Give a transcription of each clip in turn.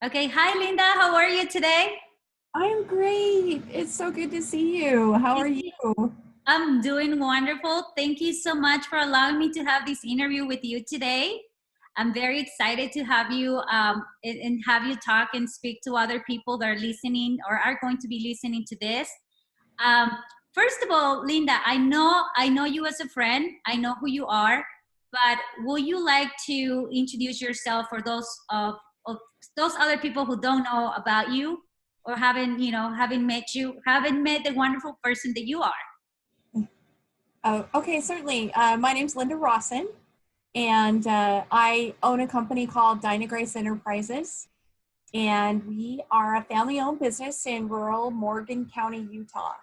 Okay, hi Linda, how are you today? I'm great. It's so good to see you. How are you? I'm doing wonderful. Thank you so much for allowing me to have this interview with you today. I'm very excited to have you and have you talk and speak to other people that are listening or are going to be listening to this. Um, First of all, Linda, I know you as a friend. I know who you are, but would you like to introduce yourself for of those other people who don't know about you or haven't met the wonderful person that you are? Oh, okay, certainly. My name's Linda Rawson, and I own a company called DynaGrace Enterprises, and we are a family-owned business in rural Morgan County, Utah.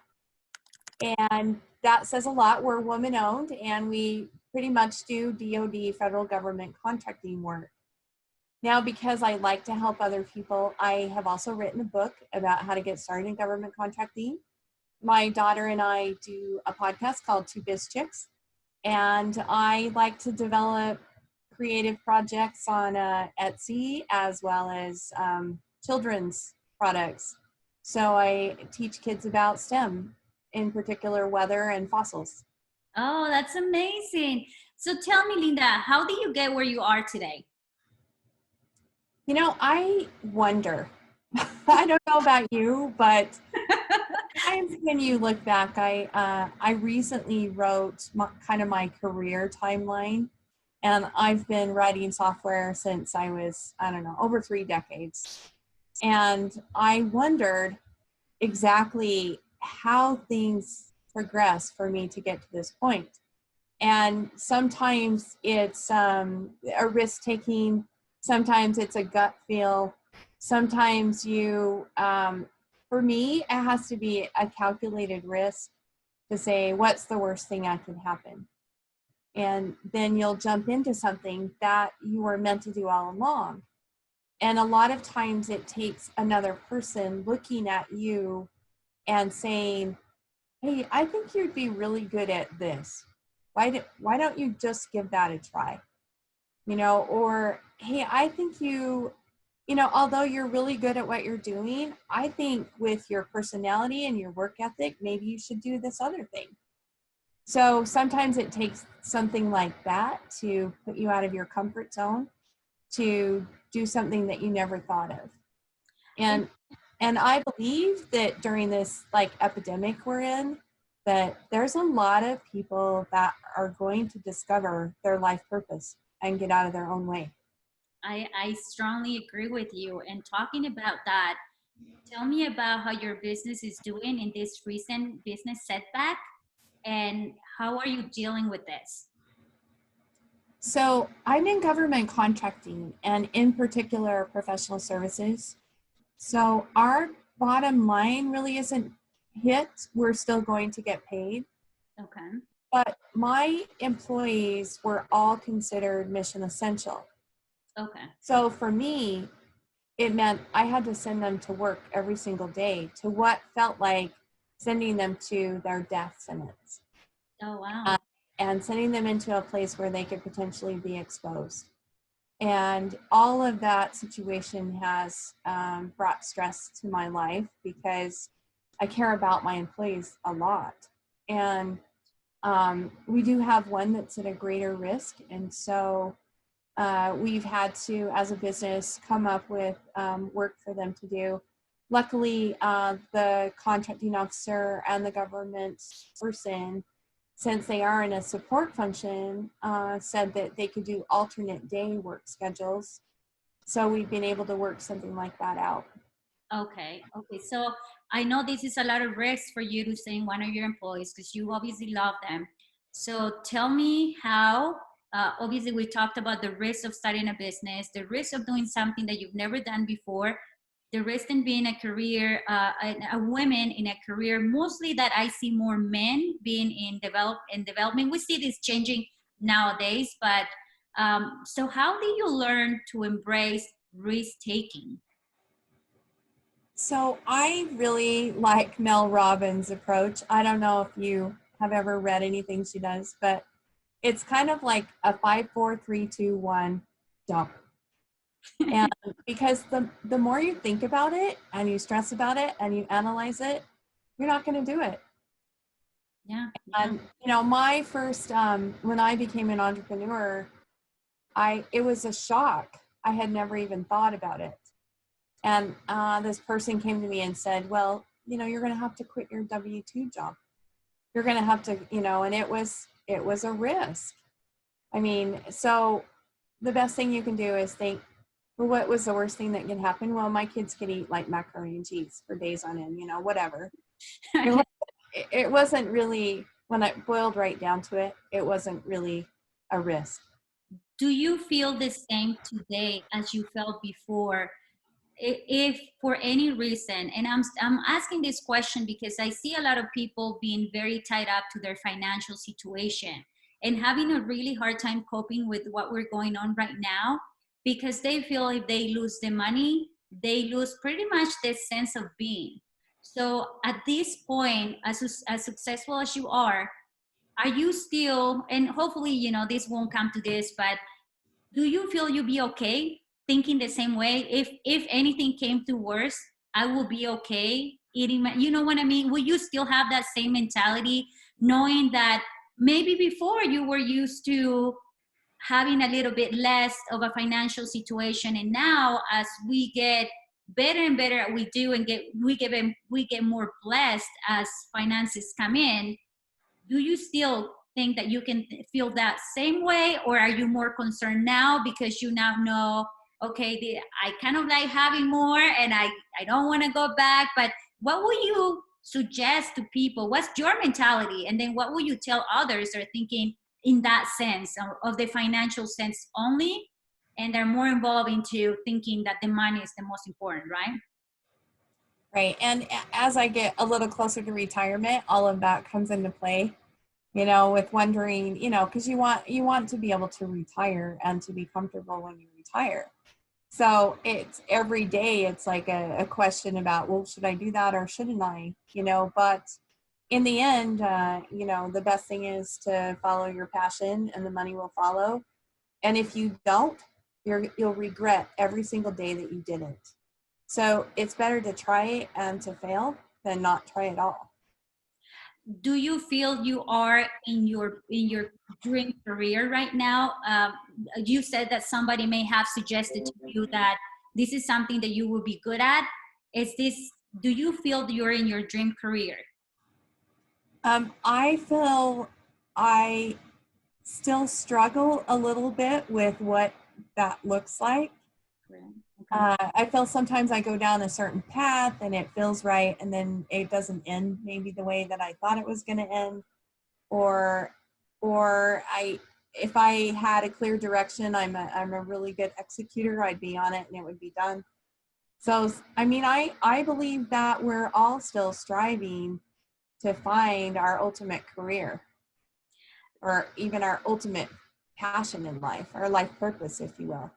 And that says a lot. We're woman-owned, and we pretty much do DoD, federal government contracting work. Now, because I like to help other people, I have also written a book about how to get started in government contracting. My daughter and I do a podcast called Two Biz Chicks, and I like to develop creative projects on Etsy as well as children's products. So I teach kids about STEM, in particular weather and fossils. Oh, that's amazing. So tell me, Linda, how did you get where you are today? You know, I wonder. I don't know about you, but sometimes when you look back, I recently wrote kind of my career timeline, and I've been writing software since I was, I don't know, over 3 decades. And I wondered exactly how things progress for me to get to this point. And sometimes it's a risk taking, sometimes it's a gut feel, sometimes for me, it has to be a calculated risk to say, what's the worst thing that could happen? And then you'll jump into something that you were meant to do all along. And a lot of times it takes another person looking at you and saying, hey, I think you'd be really good at this. Why don't you just give that a try? Or hey, I think although you're really good at what you're doing, I think with your personality and your work ethic, maybe you should do this other thing. So sometimes it takes something like that to put you out of your comfort zone, to do something that you never thought of. And and I believe that during this like epidemic we're in, that there's a lot of people that are going to discover their life purpose and get out of their own way. I strongly agree with you. And talking about that, tell me about how your business is doing in this recent business setback and how are you dealing with this? So I'm in government contracting and in particular professional services. So our bottom line really isn't hit. We're still going to get paid. Okay. But my employees were all considered mission essential. Okay. So for me, it meant I had to send them to work every single day to what felt like sending them to their death sentence, Oh, uh, wow. and sending them into a place where they could potentially be exposed. And all of that situation has brought stress to my life because I care about my employees a lot. And we do have one that's at a greater risk. And so we've had to, as a business, come up with work for them to do. Luckily, the contracting officer and the government person, since they are in a support function, said that they could do alternate day work schedules. So we've been able to work something like that out. Okay. Okay. So I know this is a lot of risk for you to send one of your employees because you obviously love them. So tell me how, obviously, we talked about the risk of starting a business, the risk of doing something that you've never done before, the risk in being a career, a woman in a career, mostly that I see more men being in development. We see this changing nowadays, but so how do you learn to embrace risk taking? So I really like Mel Robbins' approach. I don't know if you have ever read anything she does, but it's kind of like a 5, 4, 3, 2, 1 dump. And because the more you think about it and you stress about it and you analyze it, you're not going to do it. Yeah. And you know, my first when I became an entrepreneur, it was a shock. I had never even thought about it. And this person came to me and said, well, you know, you're going to have to quit your W-2 job. You're going to have to, you know, and it was a risk. I mean, so the best thing you can do is think, well, what was the worst thing that could happen? Well, my kids could eat like macaroni and cheese for days on end, you know, whatever. It wasn't really, when I boiled right down to it, it wasn't really a risk. Do you feel the same today as you felt before? If for any reason, and I'm asking this question because I see a lot of people being very tied up to their financial situation and having a really hard time coping with what we're going on right now, because they feel if they lose the money, they lose pretty much the sense of being. So at this point, as successful as you are you still, and hopefully, you know, this won't come to this, but do you feel you'll be okay thinking the same way? If anything came to worse, I will be okay eating you know what I mean? Will you still have that same mentality, knowing that maybe before you were used to having a little bit less of a financial situation, and now as we get better and better at what we do and we get more blessed as finances come in, do you still think that you can feel that same way, or are you more concerned now because you now know, okay, I kind of like having more and I don't want to go back? But what will you suggest to people? What's your mentality, and then what will you tell others that are thinking in that sense of the financial sense only, and they're more involved into thinking that the money is the most important, right? Right. And as I get a little closer to retirement, all of that comes into play, you know, with wondering, you know, because you want to be able to retire and to be comfortable when you retire. So it's every day, it's like a question about, well, should I do that or shouldn't I? You know, but in the end, you know, the best thing is to follow your passion and the money will follow. And if you don't, you'll regret every single day that you didn't. So it's better to try and to fail than not try at all. Do you feel you are in your dream career right now? You said that somebody may have suggested to you that this is something that you will be good at. Is this, do you feel that you're in your dream career? I feel I still struggle a little bit with what that looks like. Okay. I feel sometimes I go down a certain path and it feels right, and then it doesn't end maybe the way that I thought it was going to end, or if I had a clear direction, I'm a really good executor. I'd be on it and it would be done. So I mean, I believe that we're all still striving to find our ultimate career, or even our ultimate passion in life, our life purpose, if you will.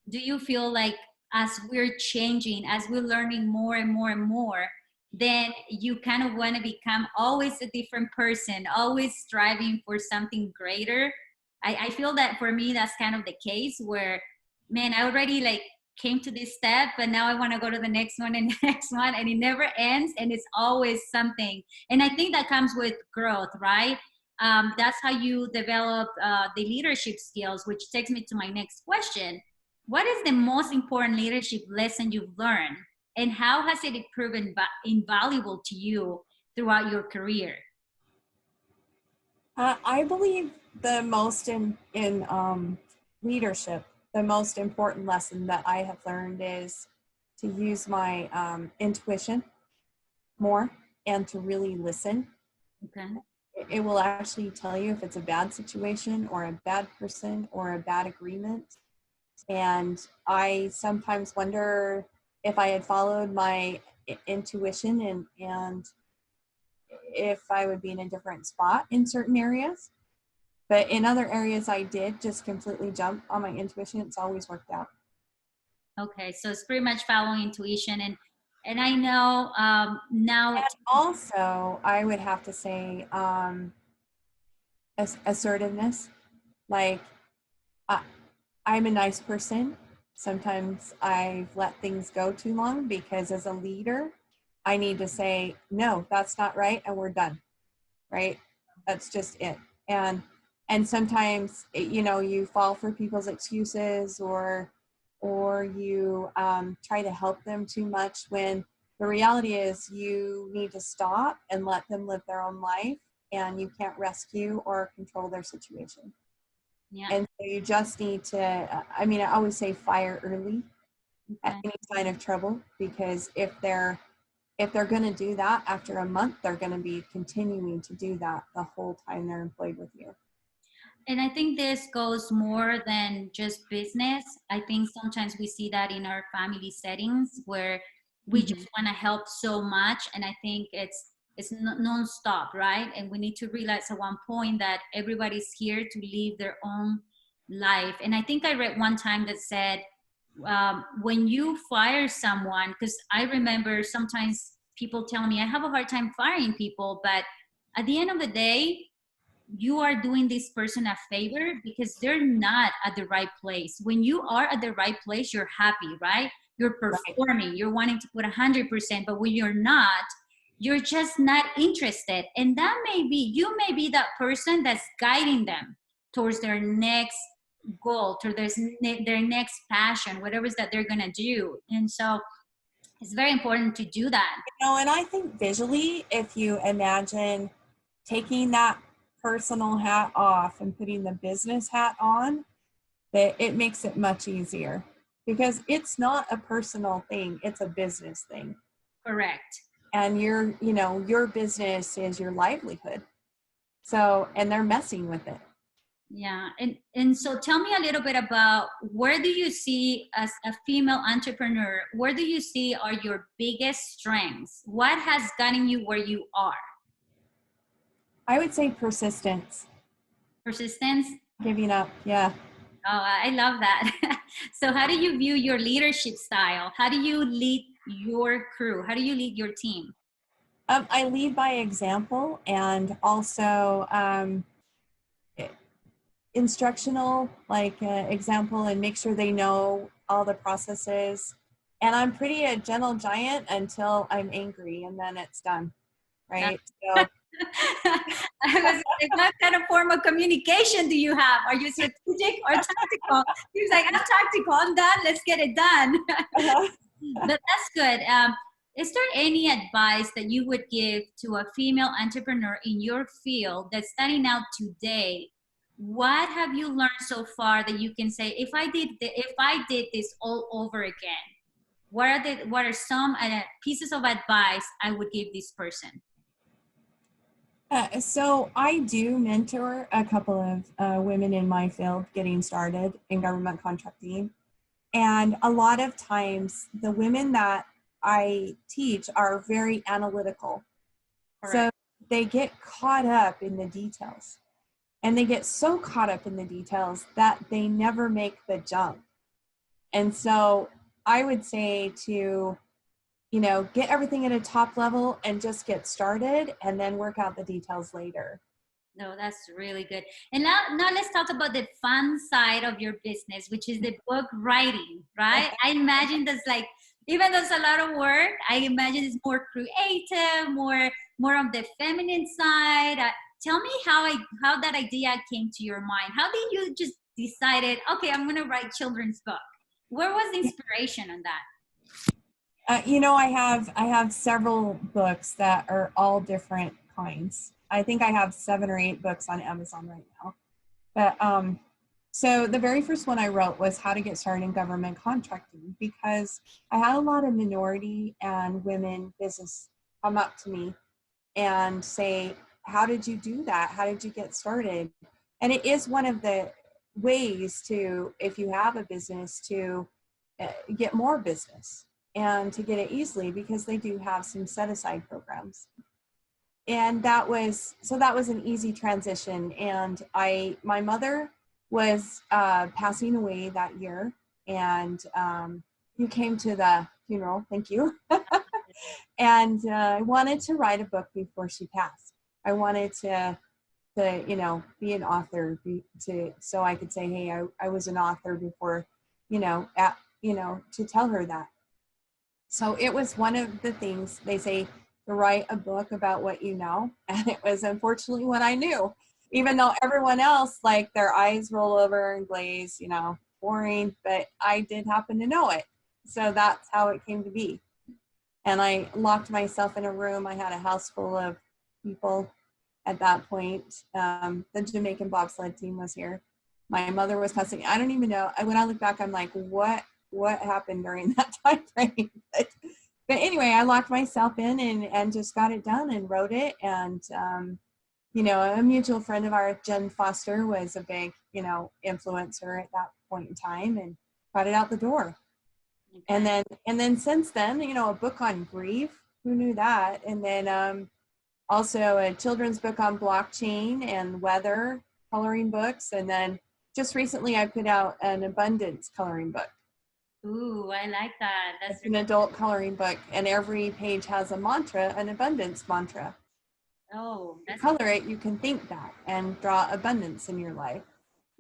Do you feel like as we're changing, as we're learning more and more and more, then you kind of want to become always a different person, always striving for something greater? I feel that for me, that's kind of the case where, man, I already like came to this step, but now I want to go to the next one and the next one, and it never ends. And it's always something. And I think that comes with growth, right? That's how you develop the leadership skills, which takes me to my next question. What is the most important leadership lesson you've learned, and how has it proven invaluable to you throughout your career? I believe the most in leadership, the most important lesson that I have learned is to use my intuition more and to really listen. Okay. It will actually tell you if it's a bad situation or a bad person or a bad agreement. And I sometimes wonder if I had followed my intuition and if I would be in a different spot in certain areas. But in other areas, I did just completely jump on my intuition. It's always worked out. Okay, so it's pretty much following intuition, and I know now. And also, I would have to say assertiveness. Like, I, I'm a nice person, Sometimes I've let things go too long because as a leader, I need to say, no, that's not right. And we're done. Right. That's just it. And sometimes, you fall for people's excuses or you try to help them too much when the reality is you need to stop and let them live their own life, and you can't rescue or control their situation. Yeah. And so you just need to, I always say fire early at Okay. any sign of trouble, because if they're going to do that after a month, they're going to be continuing to do that the whole time they're employed with you. And I think this goes more than just business. I think sometimes we see that in our family settings where we just want to help so much, and I think it's non-stop, right? And we need to realize at one point that everybody's here to live their own life. And I think I read one time that said, when you fire someone, because I remember sometimes people tell me I have a hard time firing people, but at the end of the day, you are doing this person a favor because they're not at the right place. When you are at the right place, you're happy, right? You're Right. performing, you're wanting to put 100%, but when you're not, you're just not interested. And that you may be that person that's guiding them towards their next goal, to their next passion, whatever it is that they're going to do. And so it's very important to do that. And I think visually, if you imagine taking that personal hat off and putting the business hat on, that it makes it much easier, because it's not a personal thing, it's a business thing. Correct. And your business is your livelihood. So, and they're messing with it. Yeah, and so tell me a little bit about, where do you see, as a female entrepreneur, where do you see are your biggest strengths? What has gotten you where you are? I would say persistence, Persistence? giving up. Yeah. Oh, I love that. So how do you view your leadership style? How do you lead your crew? How do you lead your team? I lead by example, and also instructional, like example, and make sure they know all the processes. And I'm pretty a gentle giant until I'm angry, and then it's done. Right. So I was like, what kind of form of communication do you have? Are you strategic or tactical? He was like, I'm tactical. I'm done. Let's get it done. But that's good. Is there any advice that you would give to a female entrepreneur in your field that's standing out today? What have you learned so far that you can say, if I did this all over again, what are some pieces of advice I would give this person? So I do mentor a couple of women in my field getting started in government contracting. And a lot of times the women that I teach are very analytical. So Correct. they get caught up in the details, and they get so caught up in the details that they never make the jump. And so I would say to, get everything at a top level and just get started, and then work out the details later. No, that's really good. And now let's talk about the fun side of your business, which is the book writing, right? I imagine that's like, even though it's a lot of work, I imagine it's more creative, more of the feminine side. Tell me how that idea came to your mind. How did you just decided, okay, I'm gonna write children's book? Where was the inspiration on that? I have several books that are all different kinds. I think I have 7 or 8 books on Amazon right now. But so the very first one I wrote was how to get started in government contracting, because I had a lot of minority and women business come up to me and say, how did you do that? How did you get started? And it is one of the ways to, if you have a business, to get more business and to get it easily, because they do have some set aside programs. And that was an easy transition. And my mother was passing away that year, and you came to the funeral. Thank you. And I wanted to write a book before she passed. I wanted to be an author, so I could say, hey, I was an author before, to tell her that. So it was one of the things they say to write a book about what you know. And it was unfortunately what I knew, even though everyone else, like their eyes roll over and glaze, boring, but I did happen to know it. So that's how it came to be. And I locked myself in a room. I had a house full of people at that point. The Jamaican bobsled team was here. My mother was passing. I don't even know. When I look back, I'm like, what happened during that time frame? But anyway, I locked myself in and just got it done and wrote it. And, a mutual friend of ours, Jen Foster, was a big, influencer at that point in time and got it out the door. Okay. And then since then, a book on grief, who knew that? And then also a children's book on blockchain and weather, coloring books. And then just recently I put out an abundance coloring book. Ooh, I like that. That's an adult coloring book, and every page has a mantra, an abundance mantra. Oh, you color it, you can think that and draw abundance in your life.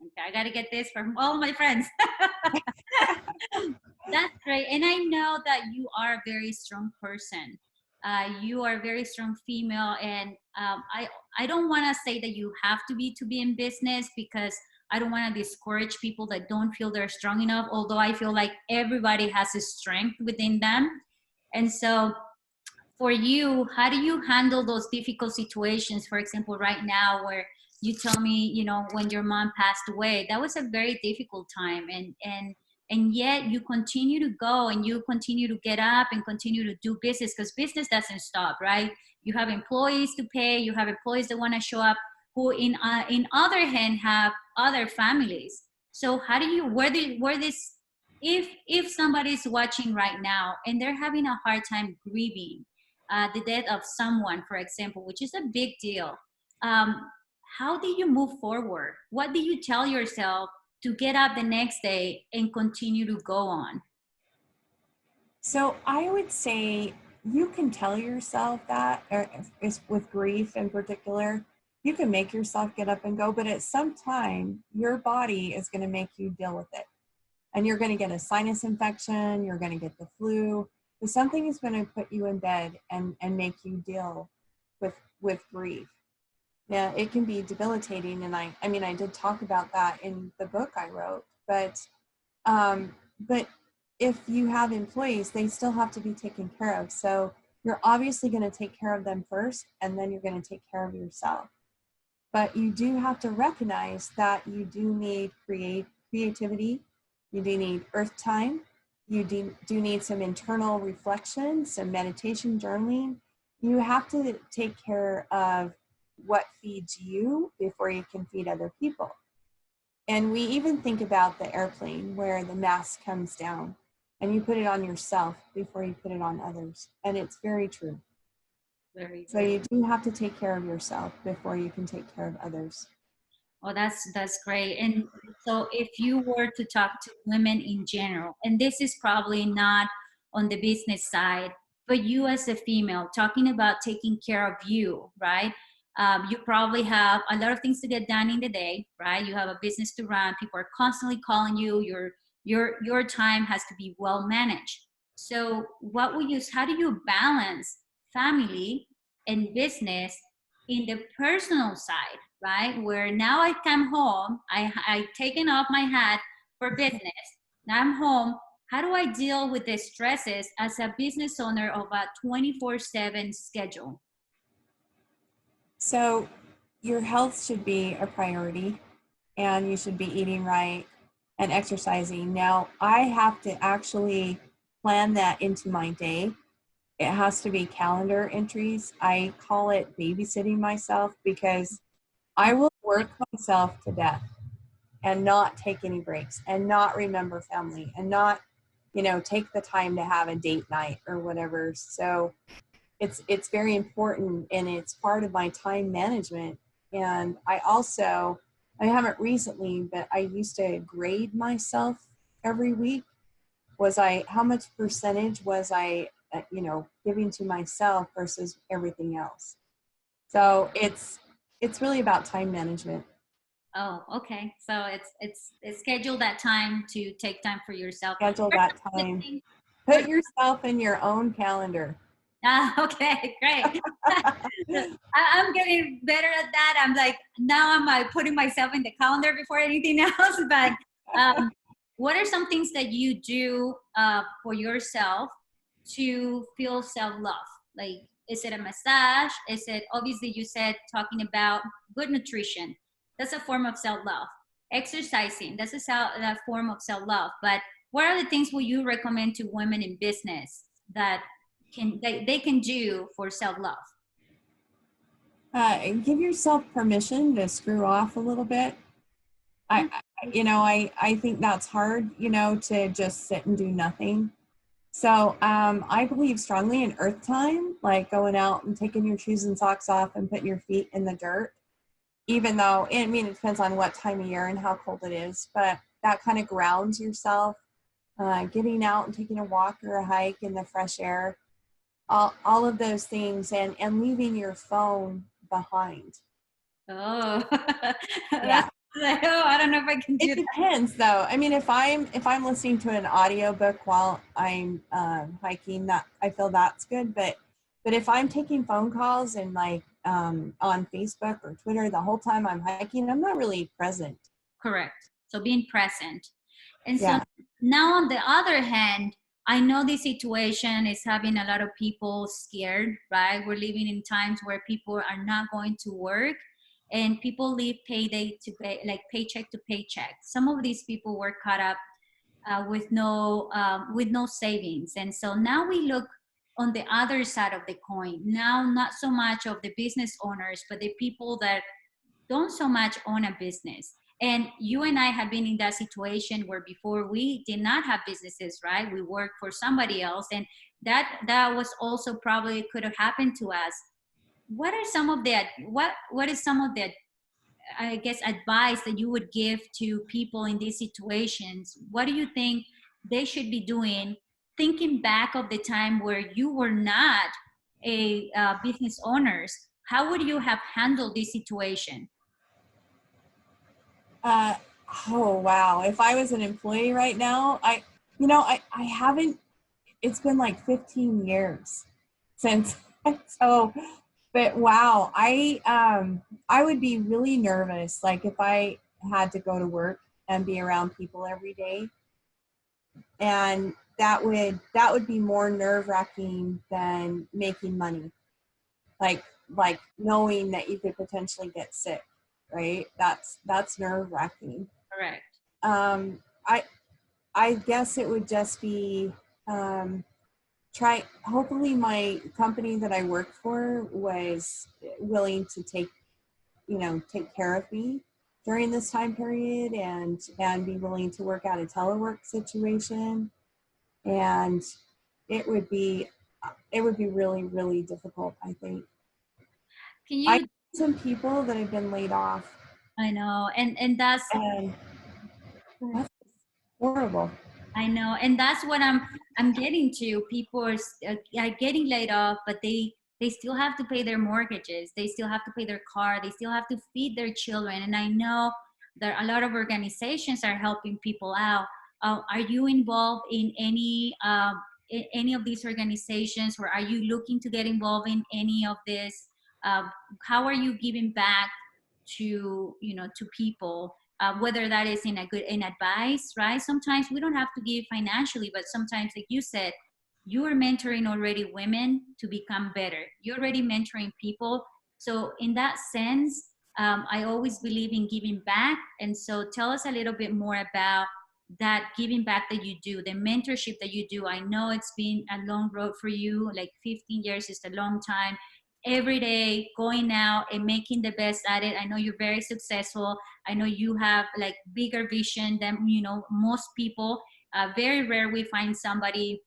Okay, I got to get this from all my friends. That's great. And I know that you are a very strong person. You are a very strong female. And I don't want to say that you have to be in business, because I don't want to discourage people that don't feel they're strong enough, although I feel like everybody has a strength within them. And so for you, how do you handle those difficult situations? For example, right now where you tell me, when your mom passed away, that was a very difficult time. And yet you continue to go and you continue to get up and continue to do business, because business doesn't stop, right? You have employees to pay, you have employees that want to show up, who in other hand have other families. So how do you, if somebody's watching right now and they're having a hard time grieving the death of someone, for example, which is a big deal, how do you move forward? What do you tell yourself to get up the next day and continue to go on? So I would say you can tell yourself that, or with grief in particular, you can make yourself get up and go, but at some time, your body is going to make you deal with it. And you're going to get a sinus infection, you're going to get the flu, but something is going to put you in bed and make you deal with grief. Yeah, it can be debilitating. And I mean, I did talk about that in the book I wrote, but if you have employees, they still have to be taken care of. So you're obviously going to take care of them first, and then you're going to take care of yourself. But you do have to recognize that you do need creativity. You do need earth time. You do need some internal reflection, some meditation, journaling. You have to take care of what feeds you before you can feed other people. And we even think about the airplane where the mask comes down and you put it on yourself before you put it on others. And it's very true. So you do have to take care of yourself before you can take care of others. Oh, that's great. And so if you were to talk to women in general, and this is probably not on the business side, but you as a female, talking about taking care of you, right? You probably have a lot of things to get done in the day, right? You have a business to run. People are constantly calling you. Your time has to be well managed. So how do you balance family and business in the personal side, right? Where now I come home, I taken off my hat for business. Now I'm home. How do I deal with the stresses as a business owner of a 24/7 schedule? So your health should be a priority, and you should be eating right and exercising. Now, I have to actually plan that into my day. It has to be calendar entries. I call it babysitting myself, because I will work myself to death and not take any breaks and not remember family and not, take the time to have a date night or whatever. So it's very important, and it's part of my time management. And I haven't recently, but I used to grade myself every week. How much percentage was I, giving to myself versus everything else? So it's really about time management. Oh, okay. So it's schedule that time to take time for yourself. Schedule What are that some of the time. things- what Put yourself in your own calendar. okay, great. I'm getting better at that. I'm like, now I'm putting myself in the calendar before anything else. But um, what are some things that you do for yourself to feel self-love? Like, is it a massage? Is it, obviously you said talking about good nutrition. That's a form of self-love. Exercising, that's a form of self-love. But what are the things will you recommend to women in business that they can do for self-love? Give yourself permission to screw off a little bit. I think that's hard, to just sit and do nothing. So I believe strongly in earth time, like going out and taking your shoes and socks off and putting your feet in the dirt, even though, I mean, it depends on what time of year and how cold it is, but that kind of grounds yourself. Getting out and taking a walk or a hike in the fresh air, all of those things, and leaving your phone behind. Oh, Yeah. that's like, oh, I don't know if I can It do that. depends, though. I mean, if I'm listening to an audiobook while I'm hiking, that I feel that's good. But if I'm taking phone calls and like on Facebook or Twitter the whole time I'm hiking, I'm not really present. Correct. So being present. And so Yeah, now on the other hand, I know this situation is having a lot of people scared, right? We're living in times where people are not going to work and people live payday to pay, like paycheck to paycheck. Some of these people were caught up with no savings, and so now we look on the other side of the coin. Now, not so much of the business owners, but the people that don't so much own a business. And you and I have been in that situation where before we did not have businesses, right? We worked for somebody else, and that was also probably could have happened to us. What are some of the what is some of the, I guess, advice that you would give to people in these situations? What do you think they should be doing, thinking back of the time where you were not a business owners? How would you have handled this situation? uh, oh wow, if I was an employee right now, I haven't, it's been like 15 years since. So, but wow, I would be really nervous, like if I had to go to work and be around people every day, and that would be more nerve-wracking than making money, like knowing that you could potentially get sick, right? That's nerve-wracking. Correct. um I guess it would just be, um try, hopefully my company that I worked for was willing to take care of me during this time period, and be willing to work out a telework situation. And it would be really, really difficult, I think. Can I know you, some people that have been laid off, I know, and that's, and that's horrible. I know, and that's what I'm getting to. People are getting laid off, but they still have to pay their mortgages. They still have to pay their car. They still have to feed their children. And I know that a lot of organizations are helping people out. Are you involved in any of these organizations, or are you looking to get involved in any of this? How are you giving back to, to people? Whether that is in advice, right? Sometimes we don't have to give financially, but sometimes, like you said, you are mentoring already women to become better. You're already mentoring people. So in that sense, I always believe in giving back. And so tell us a little bit more about that giving back that you do, the mentorship that you do. I know it's been a long road for you, like 15 years is a long time. Every day going out and making the best at it. I know you're very successful. I know you have like bigger vision than, most people. Very rare we find somebody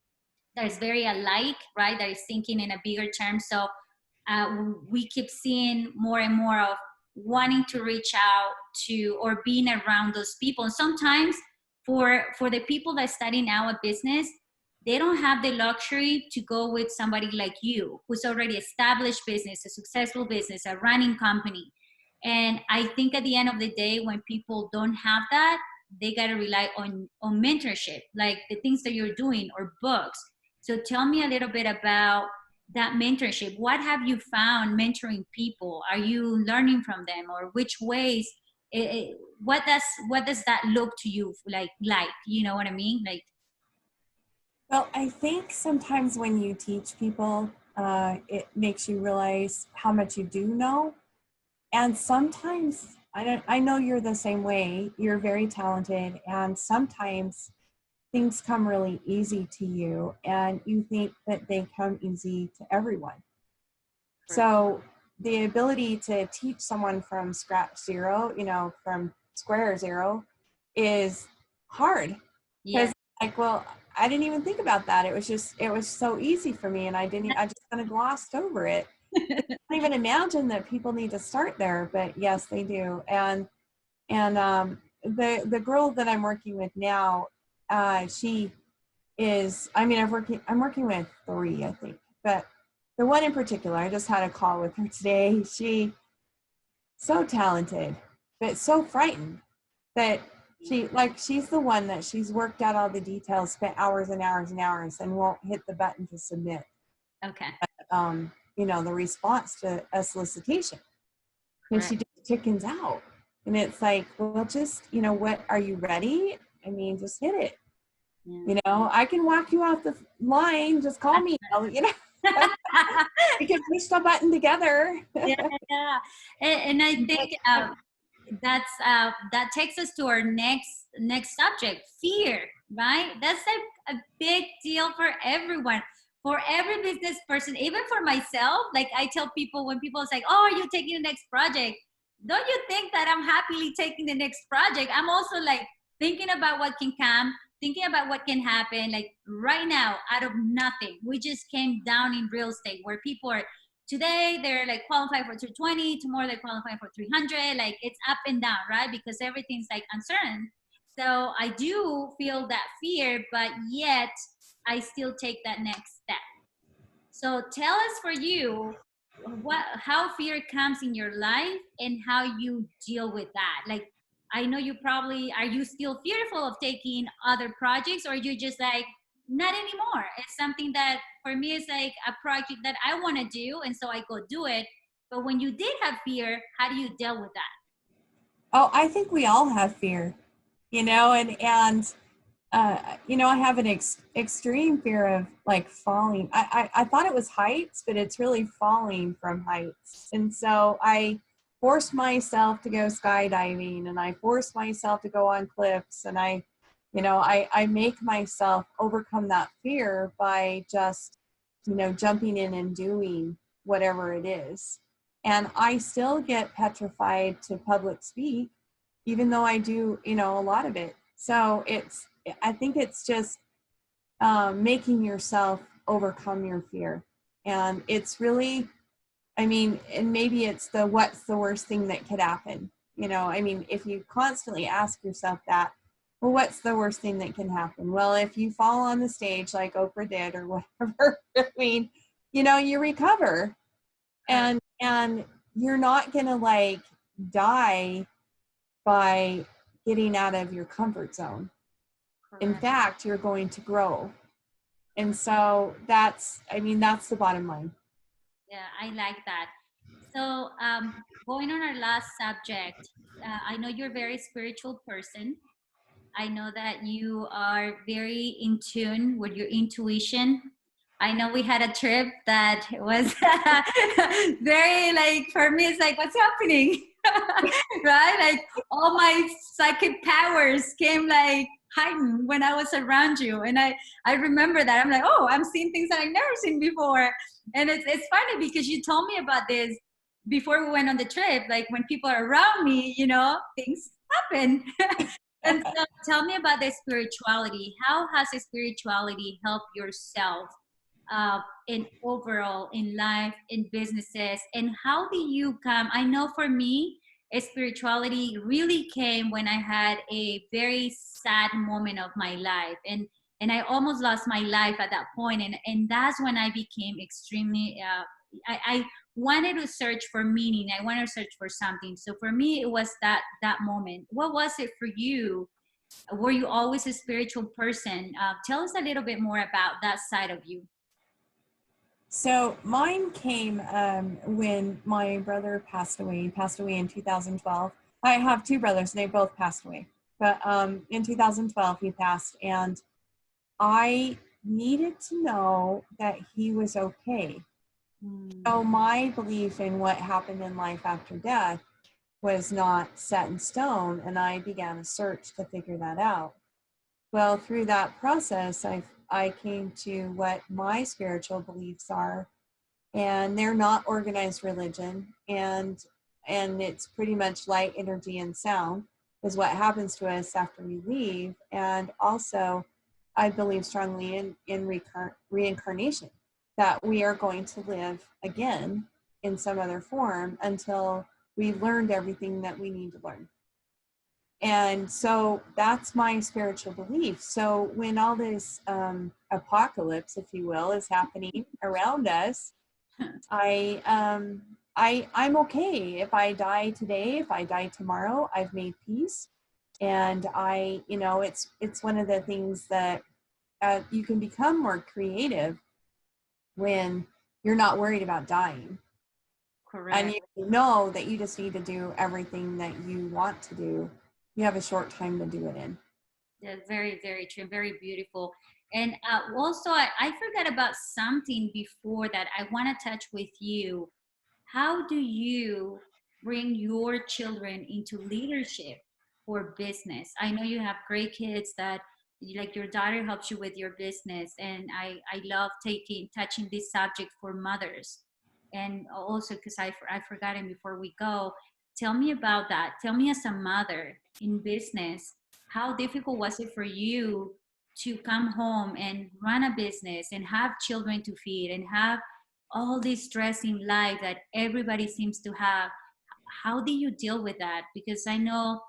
that is very alike, right? That is thinking in a bigger term. So we keep seeing more and more of wanting to reach out to or being around those people. And sometimes for the people that studying now a business, they don't have the luxury to go with somebody like you who's already established business, a successful business, a running company. And I think at the end of the day, when people don't have that, they got to rely on mentorship, like the things that you're doing, or books. So tell me a little bit about that mentorship. What have you found mentoring people? Are you learning from them, or which ways? What does that look to you like? You know what I mean? Like, Well, I think sometimes when you teach people, it makes you realize how much you do know. And sometimes I know you're the same way. You're very talented, and sometimes things come really easy to you, and you think that they come easy to everyone. So the ability to teach someone from scratch zero, from square zero, is hard. yeah. Because like, well, I didn't even think about that. It was so easy for me, and I just kind of glossed over it. I can't even imagine that people need to start there, but yes, they do. And the girl that I'm working with now, she is, I'm working with 3, I think, but the one in particular, I just had a call with her today. She so talented, but so frightened that she's the one that she's worked out all the details, spent hours and hours and hours, and won't hit the button to submit. Okay. The response to a solicitation. And Correct. she just chickens out. And it's like, well, just, what, are you ready? I mean, just hit it. Yeah. I can walk you off the line. Just call me. We can push the button together. Yeah, yeah. And I think that takes us to our next subject, fear, right? That's a big deal for everyone, for every business person, even for myself. Like, I tell people, when people say, oh, are you taking the next project, don't you think that I'm happily taking the next project? I'm also like thinking about what can come, thinking about what can happen. Like right now, out of nothing, we just came down in real estate, where people are, today they're like qualified for 220, tomorrow they're qualified for 300. Like, it's up and down, right? Because everything's like uncertain. So I do feel that fear, but yet I still take that next step. So tell us, for you, how fear comes in your life and how you deal with that. Like, I know you probably, are you still fearful of taking other projects, or you just like, not anymore? It's something that for me is like a project that I want to do, and so I go do it. But when you did have fear, how do you deal with that? Oh, I think we all have fear, I have an extreme fear of like falling. I thought it was heights, but it's really falling from heights. And so I forced myself to go skydiving, and I forced myself to go on cliffs, and I make myself overcome that fear by just, jumping in and doing whatever it is. And I still get petrified to public speak, even though I do, a lot of it. So I think it's just making yourself overcome your fear. And it's really, and maybe it's what's the worst thing that could happen? If you constantly ask yourself that, well, what's the worst thing that can happen? Well, if you fall on the stage like Oprah did or whatever, you recover, and you're not going to like die by getting out of your comfort zone. In Correct. fact, you're going to grow. And so that's the bottom line. Yeah, I like that. So, going on our last subject, I know you're a very spiritual person. I know that you are very in tune with your intuition. I know we had a trip that was very, like, for me, it's like, what's happening? Right? Like, all my psychic powers came like heightened when I was around you. And I remember that. I'm like, oh, I'm seeing things that I've never seen before. And it's funny because you told me about this before we went on the trip. Like, when people are around me, things happen. And so tell me about the spirituality. How has the spirituality helped yourself in overall, in life, in businesses? And how do you come? I know for me, spirituality really came when I had a very sad moment of my life. And I almost lost my life at that point. And that's when I became extremely I wanted to search for meaning. I wanted to search for something. So for me, it was that moment. What was it for you? Were you always a spiritual person? Tell us a little bit more about that side of you. So mine came when my brother passed away. He passed away in 2012. I have two brothers, and they both passed away. But in 2012, he passed, and I needed to know that he was okay. So my belief in what happened in life after death was not set in stone, and I began a search to figure that out. Well, through that process, I came to what my spiritual beliefs are, and they're not organized religion, and it's pretty much light, energy, and sound is what happens to us after we leave. And also, I believe strongly in reincarnation, that we are going to live again in some other form until we've learned everything that we need to learn. And so that's my spiritual belief. So when all this apocalypse, if you will, is happening around us, I'm okay. If I die today, if I die tomorrow, I've made peace. And it's one of the things that you can become more creative when you're not worried about dying. Correct. And you know that you just need to do everything that you want to do. You have a short time to do it in. Yeah, very, very true. Very beautiful. And also, I forgot about something before that I want to touch with you. How do you bring your children into leadership for business? I know you have great kids that, like your daughter helps you with your business, and I love touching this subject for mothers. And also because I forgot it before we go, tell me about that. Tell me, as a mother in business, how difficult was it for you to come home and run a business and have children to feed and have all this stress in life that everybody seems to have? How do you deal with that? Because I know,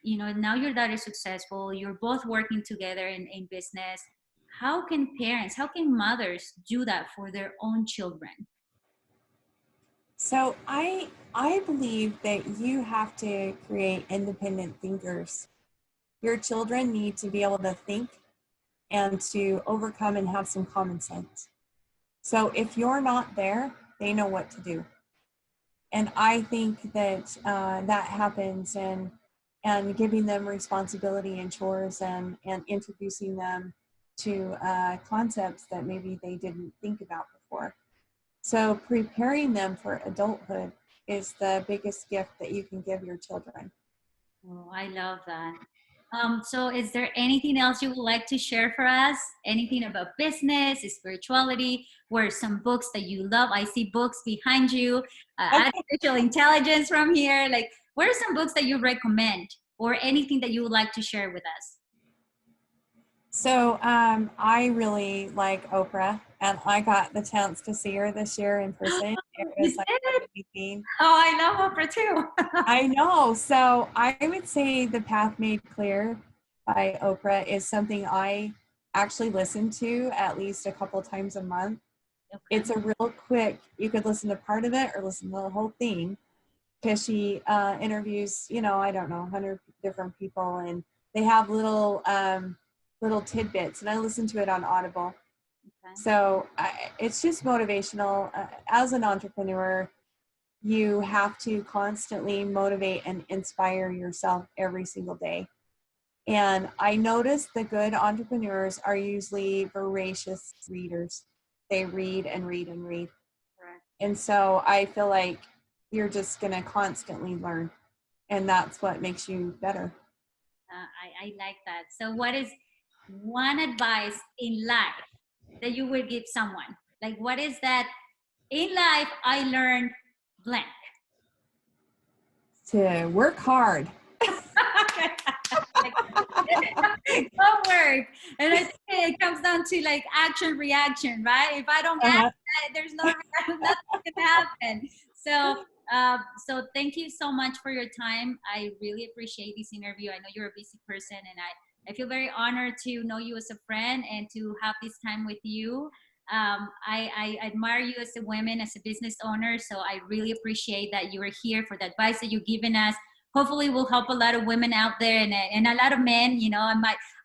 now your daughter is successful, you're both working together in business. How can parents, how can mothers do that for their own children? So I believe that you have to create independent thinkers. Your children need to be able to think and to overcome and have some common sense. So if you're not there, they know what to do. And I think that that happens, and giving them responsibility and chores, and introducing them to concepts that maybe they didn't think about before. So preparing them for adulthood is the biggest gift that you can give your children. Oh, I love that. So is there anything else you would like to share for us? Anything about business, spirituality, or some books that you love? I see books behind you, artificial intelligence from here. Like, what are some books that you recommend, or anything that you would like to share with us? So I really like Oprah, and I got the chance to see her this year in person. It You was like did? amazing. Oh, I love Oprah too. I know. So I would say The Path Made Clear by Oprah is something I actually listen to at least a couple times a month. Okay. It's a real quick, you could listen to part of it or listen to the whole thing, because she interviews, I don't know, 100 different people, and they have little tidbits, and I listen to it on Audible. Okay. So it's just motivational. As an entrepreneur, you have to constantly motivate and inspire yourself every single day. And I noticed the good entrepreneurs are usually voracious readers. They read and read and read. Correct. And so I feel like you're just going to constantly learn. And that's what makes you better. I like that. So what is one advice in life that you will give someone? Like, what is that? In life, I learned blank. To work hard. Homework. And I think it comes down to like action reaction, right? If I don't act, there's nothing can happen. So thank you so much for your time. I really appreciate this interview. I know you're a busy person, and I feel very honored to know you as a friend and to have this time with you. I admire you as a woman, as a business owner. So I really appreciate that you are here for the advice that you've given us. Hopefully we'll help a lot of women out there and a lot of men. You know,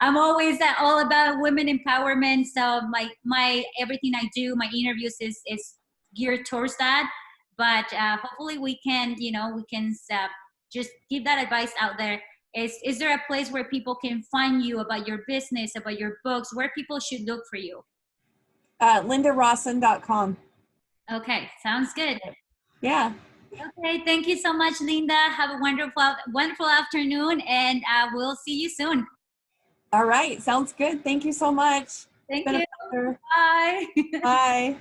I'm always all about women empowerment. So my everything I do, my interviews is geared towards that. But hopefully we can, you know, we can just give that advice out there. Is there a place where people can find you about your business, about your books, where people should look for you? LindaRawson.com. Okay, sounds good. Yeah. Okay, thank you so much, Linda. Have a wonderful afternoon, and we'll see you soon. All right. Sounds good. Thank you so much. It's Thank been a you. pleasure. Bye. Bye.